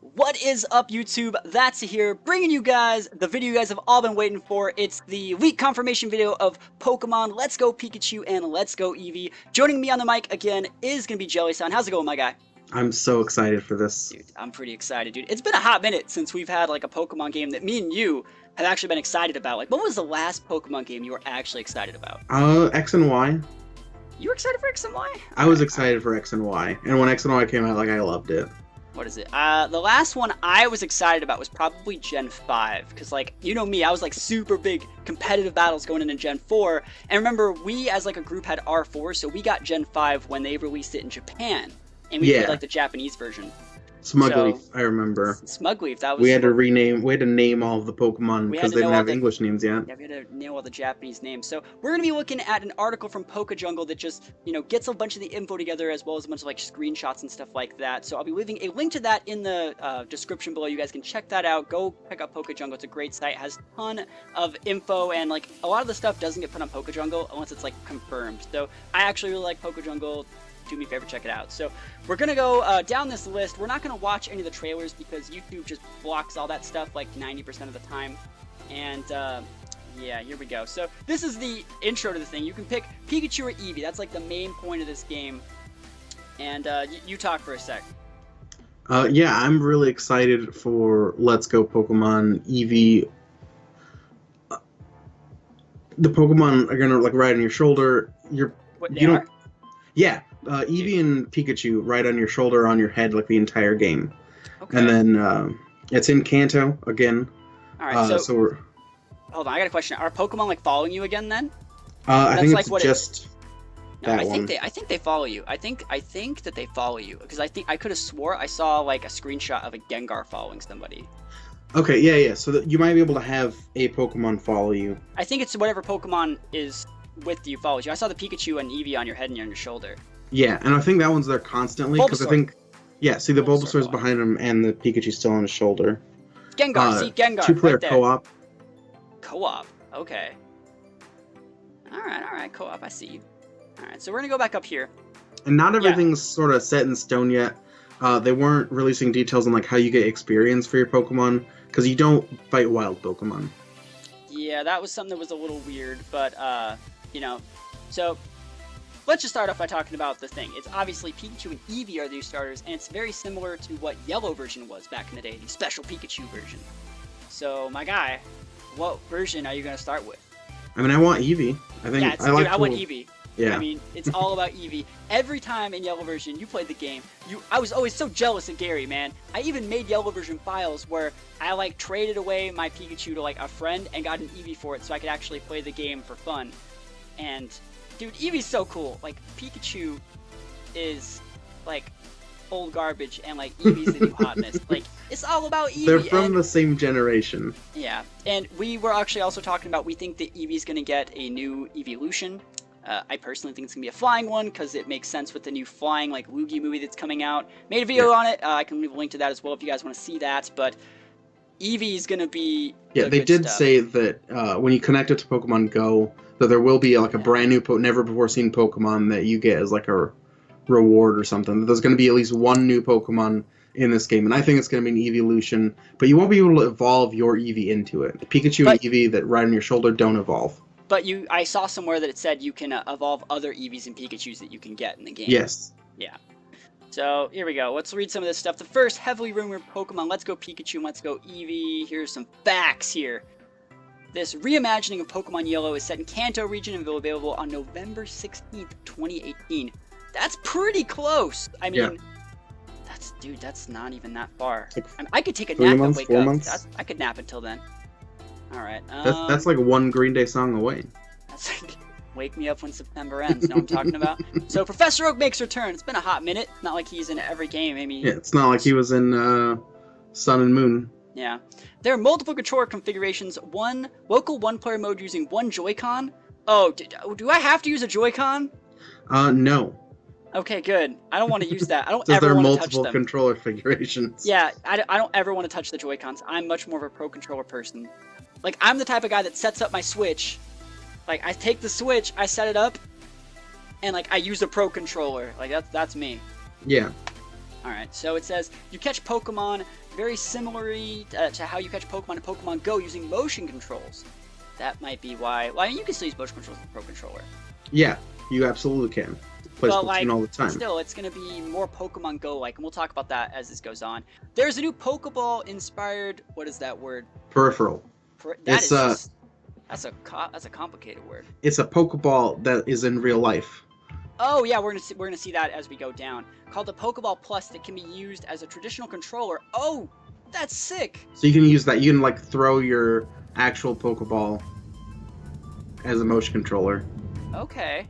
What is up, YouTube? That's here, bringing you guys the video you guys have all been waiting for. It's the leak confirmation video of Pokemon Let's Go Pikachu and Let's Go Eevee. Joining me on the mic again is going to be Jelly-san. How's it going, my guy? I'm so excited for this. Dude, I'm pretty excited, dude. It's been a hot minute since we've had, like, a Pokemon game that me and you have actually been excited about. Like, what was the last Pokemon game you were actually excited about? X and Y. You were excited for X and Y? I was excited for X and Y. And when X and Y came out, like, I loved it. What is it? The last one I was excited about was probably Gen 5, because, like, you know me, I was, like, super big competitive battles going into Gen 4, and remember, we, as, like, a group had R4, so we got Gen 5 when they released it in Japan, and we played, like, the Japanese version. Smugleaf, I remember. Smugleaf, that was... We had to name all of the Pokemon, because they didn't have English names yet. Yeah, we had to nail all the Japanese names. So, we're going to be looking at an article from PokeJungle that just, you know, gets a bunch of the info together, as well as a bunch of, like, screenshots and stuff like that. So, I'll be leaving a link to that in the description below. You guys can check that out. Go check out PokeJungle. It's a great site. It has a ton of info, and, like, a lot of the stuff doesn't get put on PokeJungle unless it's, like, confirmed. So, I actually really like PokeJungle. Do me a favor, check it out. So we're gonna go down this list. We're not gonna watch any of the trailers because YouTube just blocks all that stuff like 90% of the time. And yeah, here we go. So this is the intro to the thing. You can pick Pikachu or Eevee. That's like the main point of this game. And you talk for a sec. Yeah, I'm really excited for Let's Go Pokemon Eevee. The Pokemon are gonna like ride on your shoulder. Yeah. Eevee and Pikachu right on your shoulder, on your head, like the entire game. Okay. And then it's in Kanto again. All right, so we're... Hold on, I got a question. Are Pokemon like following you again then? I think it's like just that one. I think they follow you. I think that they follow you because I could have swore I saw like a screenshot of a Gengar following somebody. Okay, yeah. So you might be able to have a Pokemon follow you. I think it's whatever Pokemon is with you follows you. I saw the Pikachu and Eevee on your head and on your shoulder. Yeah, and I think that one's there constantly, because I think... Yeah, see, the Bulbasaur's behind him, and the Pikachu's still on his shoulder. Gengar, see, Gengar, two-player right co-op. Co-op, okay. Alright, co-op, I see you. Alright, so we're gonna go back up here. And not everything's sort of set in stone yet. They weren't releasing details on, like, how you get experience for your Pokemon, because you don't fight wild Pokemon. Yeah, that was something that was a little weird, but, you know, so... Let's just start off by talking about the thing. It's obviously Pikachu and Eevee are the starters, and it's very similar to what Yellow version was back in the day, the special Pikachu version. So, my guy, what version are you going to start with? I mean, I want Eevee. I want Eevee. Yeah. I mean, it's all about Eevee. Every time in Yellow version you played the game, I was always so jealous of Gary, man. I even made Yellow version files where I, like, traded away my Pikachu to, like, a friend and got an Eevee for it so I could actually play the game for fun. And... dude, Eevee's so cool. Like, Pikachu is, like, old garbage, and, like, Eevee's the new hotness. Like, it's all about Eevee. They're from the same generation. Yeah, and we were actually also talking about, we think that Eevee's gonna get a new Eeveelution. I personally think it's gonna be a flying one, because it makes sense with the new flying, like, Luigi movie that's coming out. Made a video on it. I can leave a link to that as well if you guys want to see that, but Eevee's gonna be they did say that when you connect it to Pokemon Go, that there will be like a brand new, never before seen Pokemon that you get as like a reward or something. There's going to be at least one new Pokemon in this game, and I think it's going to be an Eeveelution, but you won't be able to evolve your Eevee into it. The Pikachu and Eevee that ride on your shoulder don't evolve. But I saw somewhere that it said you can evolve other Eevees and Pikachus that you can get in the game. Yes. Yeah. So, here we go. Let's read some of this stuff. The first heavily rumored Pokemon, Let's Go Pikachu and Let's Go Eevee. Here's some facts here. This reimagining of Pokemon Yellow is set in Kanto region and will be available on November 16th, 2018. That's pretty close. I mean, that's not even that far. Like I could take a nap and wake up. I could nap until then. All right. That's like one Green Day song away. That's like wake me up when September ends. Know what I'm talking about? So Professor Oak makes return. It's been a hot minute. Not like he's in every game. I mean, yeah, it's not like he was in Sun and Moon. Yeah. There are multiple controller configurations, one local one-player mode using one Joy-Con. Oh, do I have to use a Joy-Con? No. Okay, good. I don't want to use that. I don't ever want to touch them. There are multiple controller configurations. Yeah, I don't ever want to touch the Joy-Cons. I'm much more of a Pro Controller person. Like, I'm the type of guy that sets up my Switch. Like, I take the Switch, I set it up, and, like, I use a Pro Controller. Like, that's me. Yeah. All right, so it says you catch Pokemon very similarly to how you catch Pokemon in Pokemon Go using motion controls. That might be why. Well, I mean, you can still use motion controls with the Pro Controller. Yeah, you absolutely can. Play Splatoon all the time. Still, it's going to be more Pokemon Go-like, and we'll talk about that as this goes on. There's a new Pokeball-inspired. What is that word? Peripheral. That's a complicated word. It's a Pokeball that is in real life. Oh yeah, we're gonna see that as we go down. Called the Pokeball Plus that can be used as a traditional controller. Oh, that's sick. So you can use that. You can like throw your actual Pokeball as a motion controller. Okay.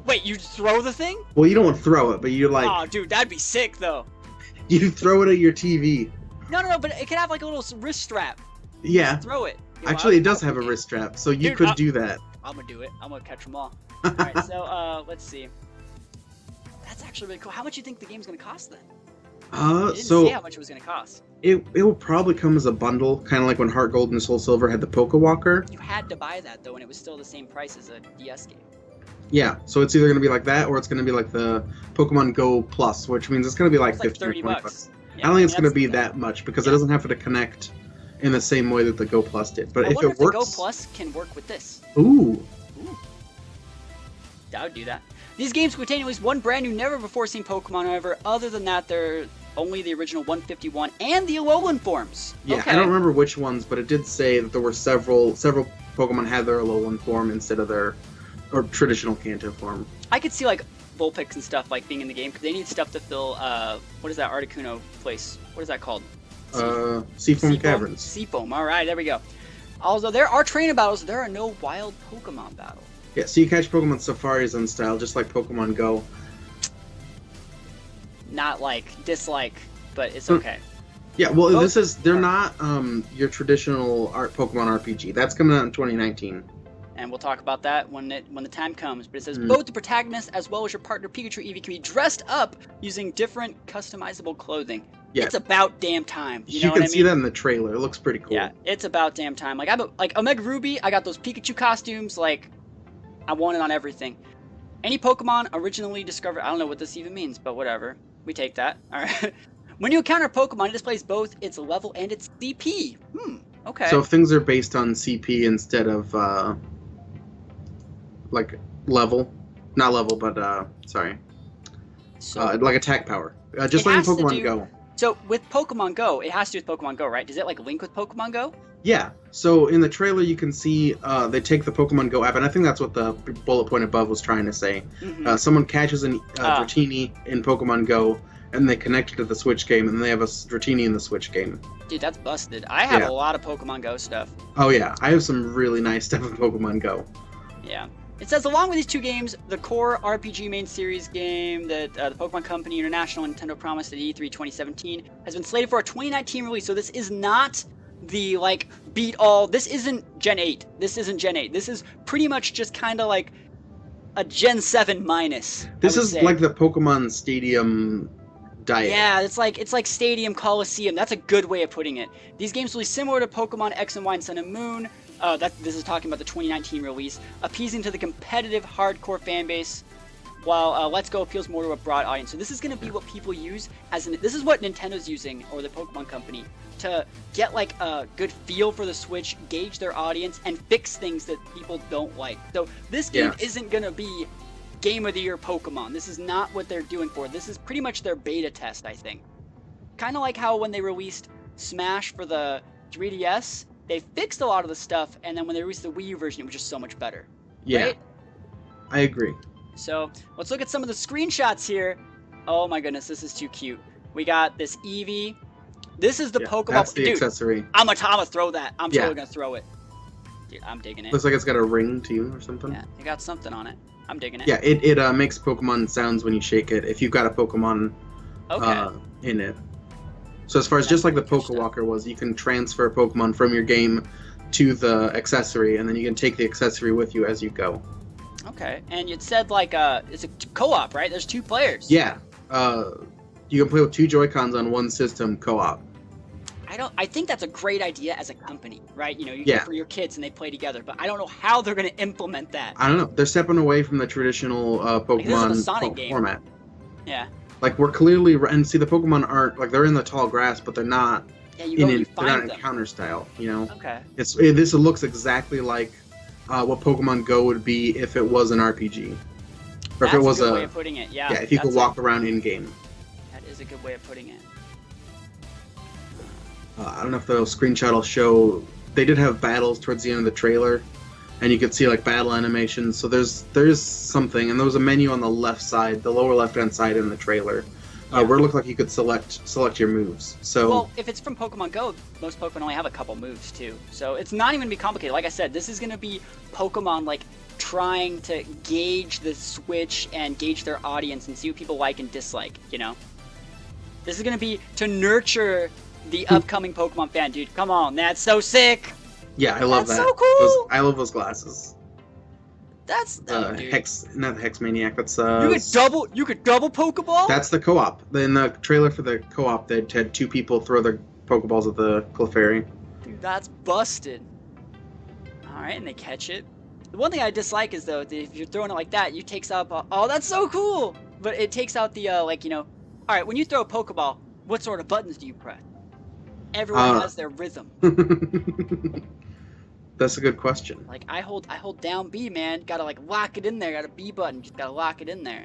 Wait, you throw the thing? Well, you don't throw it, but you like. Oh, dude, that'd be sick though. You throw it at your TV. No, but it could have like a little wrist strap. Yeah. Throw it. Actually, it does have a wrist strap, so you could do that. I'm gonna do it. I'm gonna catch them all. All right, so let's see. That's actually really cool. How much do you think the game's gonna cost then? It didn't say how much it was gonna cost. It will probably come as a bundle, kind of like when Heart Gold and Soul Silver had the Pokewalker. You had to buy that though, and it was still the same price as a DS game. Yeah, so it's either gonna be like that, or it's gonna be like the Pokemon Go Plus, which means it's gonna be like 15 or 20 bucks. Yeah, I don't think it's gonna be that much because it doesn't have to connect in the same way that the Go Plus did. But if it works, the Go Plus can work with this. Ooh. I would do that. These games contain at least one brand new, never-before-seen Pokemon, however. Other than that, they're only the original 151 and the Alolan forms. Yeah, okay. I don't remember which ones, but it did say that there were several Pokemon had their Alolan form instead of their traditional Kanto form. I could see, like, Vulpix and stuff, like, being in the game, because they need stuff to fill, what is that Articuno place? What is that called? Seafoam Caverns. Seafoam, alright, there we go. Although there are trainer battles, there are no wild Pokemon battles. Yeah, so you catch Pokemon Safaris on style, just like Pokemon Go. Not like dislike, but it's okay. Yeah, well, they're not your traditional Pokemon RPG. That's coming out in 2019. And we'll talk about that when the time comes. But it says both the protagonist as well as your partner Pikachu Eevee can be dressed up using different customizable clothing. Yeah. It's about damn time. You know what I mean? You can see that in the trailer. It looks pretty cool. Yeah, it's about damn time. Like Omega Ruby, I got those Pikachu costumes. Like, I want it on everything. Any Pokemon originally discovered, I don't know what this even means, but whatever. We take that. All right. When you encounter a Pokemon, it displays both its level and its CP. Okay. So if things are based on CP instead of, like, level. Not level, but, sorry. So, like attack power. Just like in Pokemon Go. So with Pokemon Go, it has to do with Pokemon Go, right? Does it, like, link with Pokemon Go? Yeah, so in the trailer you can see they take the Pokemon Go app, and I think that's what the bullet point above was trying to say. Someone catches a Dratini in Pokemon Go, and they connect it to the Switch game, and they have a Dratini in the Switch game. Dude, that's busted. I have a lot of Pokemon Go stuff. Oh yeah, I have some really nice stuff in Pokemon Go. Yeah. It says, along with these two games, the core RPG main series game that the Pokemon Company International and Nintendo promised at E3 2017 has been slated for a 2019 release, so this is not the, like, beat all. This isn't Gen 8. This isn't Gen 8. This is pretty much just kind of like a Gen 7 minus. This is like the Pokemon Stadium diet. Yeah, it's like Stadium Coliseum. That's a good way of putting it. These games will be similar to Pokemon X and Y and Sun and Moon. This is talking about the 2019 release, appeasing to the competitive hardcore fan base, while Let's Go appeals more to a broad audience. So this is going to be what people use this is what Nintendo's using, or the Pokemon Company, to get like a good feel for the Switch, gauge their audience, and fix things that people don't like. So this game isn't going to be Game of the Year Pokemon. This is not what they're doing for it. This is pretty much their beta test, I think. Kind of like how when they released Smash for the 3DS, they fixed a lot of the stuff, and then when they released the Wii U version, it was just so much better. Yeah, right? I agree. So let's look at some of the screenshots here. Oh my goodness, this is too cute. We got this Eevee. This is the Pokemon. That's the accessory. I'm gonna throw that. I'm totally gonna throw it. Dude, I'm digging it. Looks like it's got a ring too or something. Yeah, it got something on it. I'm digging it. Yeah, it makes Pokemon sounds when you shake it. If you've got a Pokemon in it. So as far as just like the Pokewalker was, you can transfer Pokemon from your game to the accessory, and then you can take the accessory with you as you go. Okay, and it said like it's a co-op, right? There's 2 players. Yeah, you can play with 2 Joy-Cons on one system co-op. I think that's a great idea as a company, right? You know, you get it for your kids and they play together, but I don't know how they're going to implement that. I don't know. They're stepping away from the traditional Pokemon Sonic game. format. Yeah. Like we're clearly and see the Pokemon aren't like they're in the tall grass, but they're not Yeah, you go and you they're not find them. encounter style. You know, Okay. this looks exactly like what Pokemon Go would be if it was an RPG, or That's if it was a good way of putting it. Yeah. if you could walk around in game. That is a good way of putting it. I don't know if the screenshot will show. They did have battles towards the end of the trailer, and you could see like battle animations. So there's something, and there was a menu on the left side, the lower left-hand side in the trailer, where it looked like you could select your moves. So well, if it's from Pokemon Go, most Pokemon only have a couple moves too. So it's not even gonna be complicated. Like I said, this is gonna be Pokemon like trying to gauge the Switch and gauge their audience and see what people like and dislike. You know, this is gonna be to nurture the upcoming Pokemon fan, dude. Come on, that's so sick. yeah, I love That's that. so cool. I love those glasses. That's dude. Not the Hex Maniac. That's You could double Pokeball. That's the co-op. In the trailer for the co-op, they had two people throw their Pokeballs at the Clefairy. Dude, that's busted. All right, and they catch it. The one thing I dislike is though, that if you're throwing it like that, you takes out. Oh, that's so cool. But it takes out the like you know. All right, when you throw a Pokeball, what sort of buttons do you press? Everyone has their rhythm. That's a good question. Like I hold down B, man. Gotta like lock it in there. Got a B button. Just gotta lock it in there.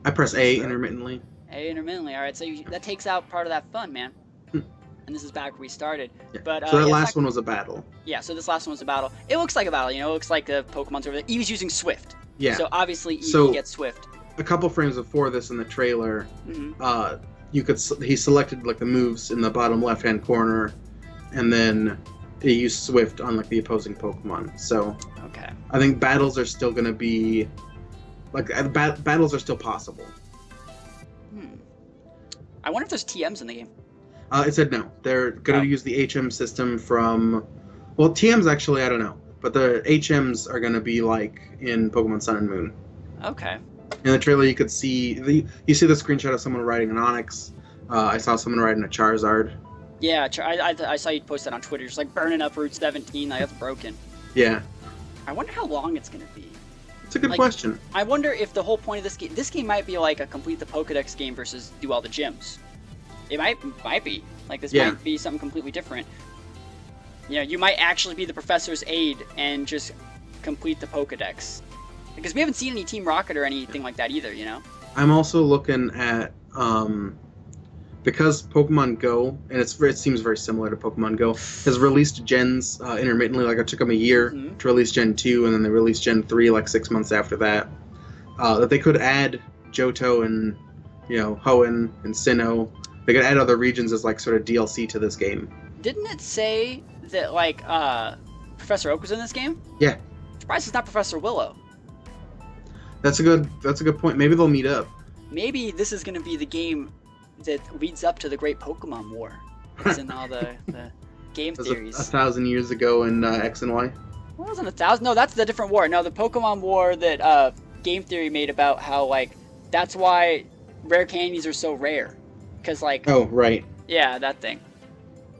I press A intermittently. A intermittently. All right, so that takes out part of that fun, man. And this is back where we started. Yeah. But so that last one was a battle. Yeah, so this last one was a battle. It looks like a battle, you know. It looks like the Pokemon's over there. Eevee's using Swift. Yeah. So obviously Eevee gets Swift. A couple frames before this in the trailer, Mm-hmm. he selected like the moves in the bottom left-hand corner, and then he used Swift on like the opposing Pokemon. So Okay. I think battles are still gonna be like battles are still possible. I wonder if there's TMs in the game. It said no. They're gonna use the HM system from. Well, TMs actually I don't know, but the HMs are gonna be like in Pokemon Sun and Moon. Okay. In the trailer, you could see you see the screenshot of someone riding an Onix. I saw someone riding a Charizard. Yeah, I saw you post that on Twitter. Just like burning up Route 17. Like, that's broken. Yeah. I wonder how long it's gonna be. It's a good question. I wonder if the whole point of this game might be like a complete the Pokedex game versus do all the gyms. It might be like this might be something completely different. You know, you might actually be the professor's aide and just complete the Pokedex. Because we haven't seen any Team Rocket or anything like that either, you know? I'm also looking at because Pokemon Go, and it seems very similar to Pokemon Go, has released gens intermittently. Like it took them a year to release Gen 2, and then they released Gen 3 like 6 months after that. That they could add Johto and Hoenn and Sinnoh. They could add other regions as like sort of DLC to this game. Didn't it say that like Professor Oak was in this game? Yeah. Surprised it's not Professor Willow. That's a good point. Maybe they'll meet up. Maybe this is going to be the game that leads up to the Great Pokemon War. It's in all the game theories. 1,000 years ago in X and Y. Well, it wasn't 1,000. No, that's a different war. No, the Pokemon War that game theory made about how like that's why rare candies are so rare. Because like. Oh right. Yeah, that thing.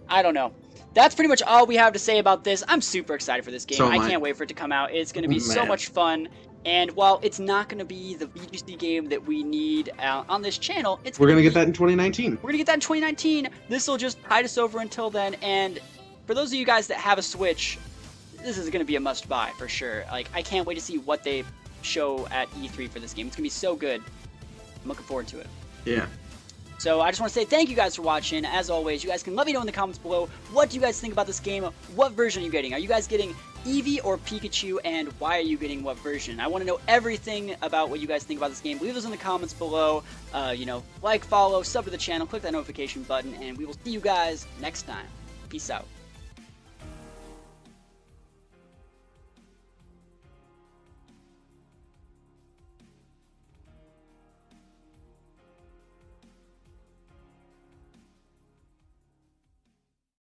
I don't know. That's pretty much all we have to say about this. I'm super excited for this game. I can't wait for it to come out. It's going to be so much fun. And while it's not going to be the VGC game that we need on this channel, we're going to get that in 2019. We're going to get that in 2019. This will just tide us over until then. And for those of you guys that have a Switch, this is going to be a must-buy for sure. Like, I can't wait to see what they show at E3 for this game. It's going to be so good. I'm looking forward to it. Yeah. So I just want to say thank you guys for watching. As always, you guys can let me know in the comments below what do you guys think about this game. What version are you getting? Are you guys getting Eevee or Pikachu, and why are you getting what version? I want to know everything about what you guys think about this game. Leave those in the comments below. Like, follow, sub to the channel, click that notification button, and we will see you guys next time. Peace out.